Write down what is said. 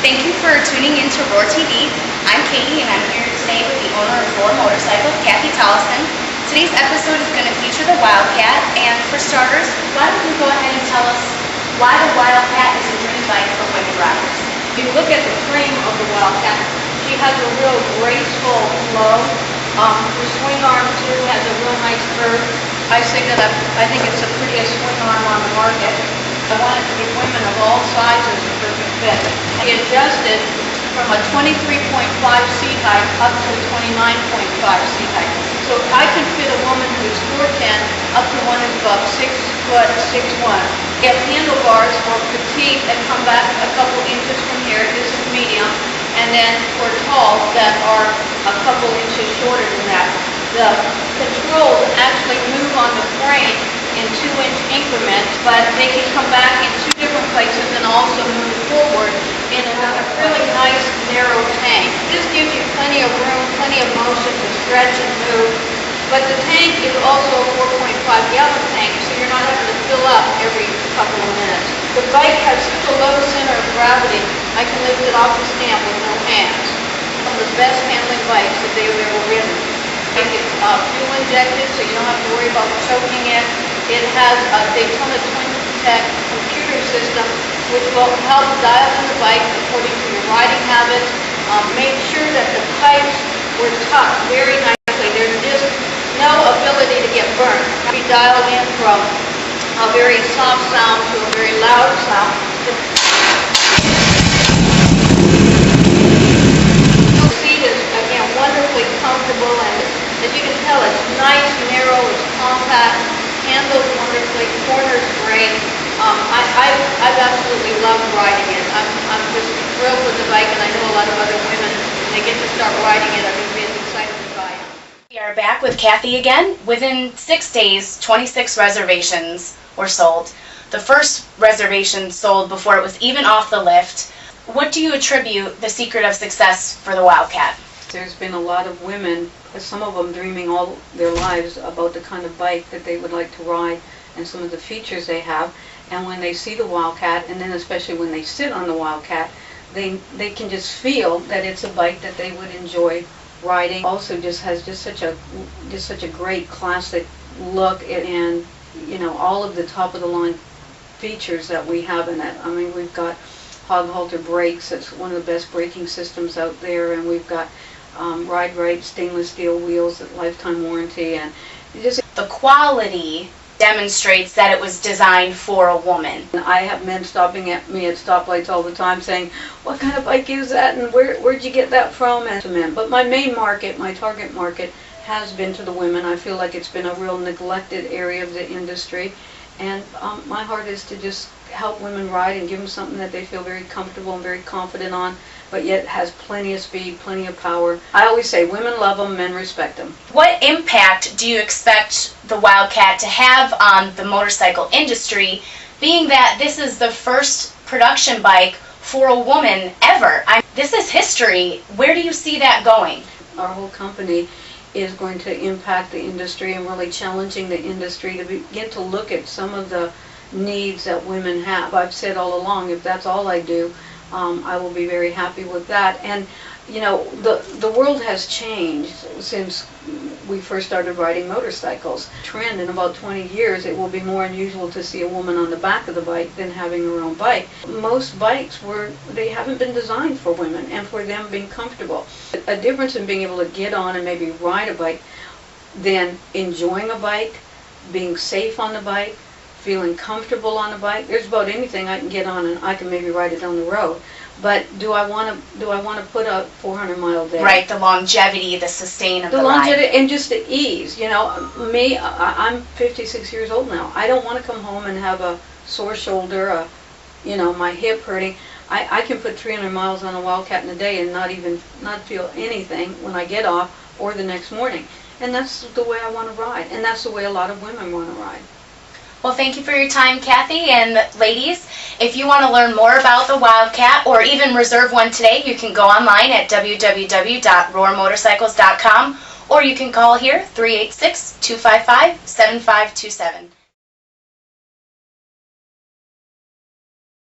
Thank you for tuning in to Roar TV. I'm Katie and I'm here today with the owner of Roar Motorcycles, Kati Tolleson. Today's episode is going to feature the WildKaT, and for starters, why don't you go ahead and tell us why the WildKaT is a dream bike for women riders? If you look at the frame of the WildKaT, she has a real graceful flow. The swing arm too has a real nice curve. I say that I think it's the prettiest swing arm on the market. I want it to be women of all sizes a perfect fit. I adjusted from a 23.5 seat height up to a 29.5 seat height. So I can fit a woman who's 4'10" up to one who's about 6'6". Get handlebars for petite that come back a couple inches from here. This is medium. And then for tall that are a couple inches shorter than that. The controls actually move on the frame in 2-inch increments, but they can come back in 2 different places and also move forward in a really nice narrow tank. This gives you plenty of room, plenty of motion to stretch and move. But the tank is also a 4.5-gallon tank, so you're not having to fill up every couple of minutes. The bike has such a low center of gravity, I can lift it off the stand with no hands. One of the best handling bikes that they've ever ridden. It's fuel injected, so you don't have to worry about choking it. It has a Daytona Twin Tech computer system, which will help dial in the bike according to your riding habits. Make sure that the pipes were tucked very nicely. There's just no ability to get burnt. We dialed in from a very soft sound to a very loud sound. The seat is, again, wonderfully comfortable, and as you can tell, it's nice, narrow, it's compact, handles wonderfully, corners great. I've absolutely loved riding it. I'm just thrilled with the bike, and I know a lot of other women, when they get to start riding it, are going to be as excited as I am. We are back with Kati again. Within 6 days, 26 reservations were sold. The first reservation sold before it was even off the lift. What do you attribute the secret of success for the WildKaT? There's been a lot of women, some of them dreaming all their lives about the kind of bike that they would like to ride and some of the features they have. And when they see the WildKaT, and then especially when they sit on the WildKaT, they can just feel that it's a bike that they would enjoy riding. Also just has such a great classic look, and you know, all of the top of the line features that we have in it. I mean, we've got hog halter brakes. It's one of the best braking systems out there, and we've got ride right stainless steel wheels at lifetime warranty, and just the quality demonstrates that it was designed for a woman. I have men stopping at me at stoplights all the time saying, "What kind of bike is that, and where'd you get that from?" And to men. But my main market, my target market, has been to the women. I feel like it's been a real neglected area of the industry, and my heart is to just help women ride and give them something that they feel very comfortable and very confident on, but yet has plenty of speed, plenty of power. I always say women love them, men respect them. What impact do you expect the WildKaT to have on the motorcycle industry, being that this is the first production bike for a woman ever? This is history. Where do you see that going? Our whole company is going to impact the industry and really challenging the industry to begin to look at some of the needs that women have. I've said all along, if that's all I do, I will be very happy with that. And you know, the world has changed since we first started riding motorcycles. Trend in about 20 years, it will be more unusual to see a woman on the back of the bike than having her own bike. Most bikes they haven't been designed for women and for them being comfortable. A difference in being able to get on and maybe ride a bike than enjoying a bike, being safe on the bike, feeling comfortable on a bike. There's about anything I can get on and I can maybe ride it down the road. But do I want to put a 400-mile day? Right, the longevity, the sustain of the longevity, ride. and just the ease. You know, me, I'm 56 years old now. I don't want to come home and have a sore shoulder, you know, my hip hurting. I can put 300 miles on a WildKaT in a day and not feel anything when I get off or the next morning. And that's the way I want to ride, and that's the way a lot of women want to ride. Well, thank you for your time, Kati. And ladies, if you want to learn more about the WildKaT or even reserve one today, you can go online at www.roarmotorcycles.com, or you can call here 386-255-7527.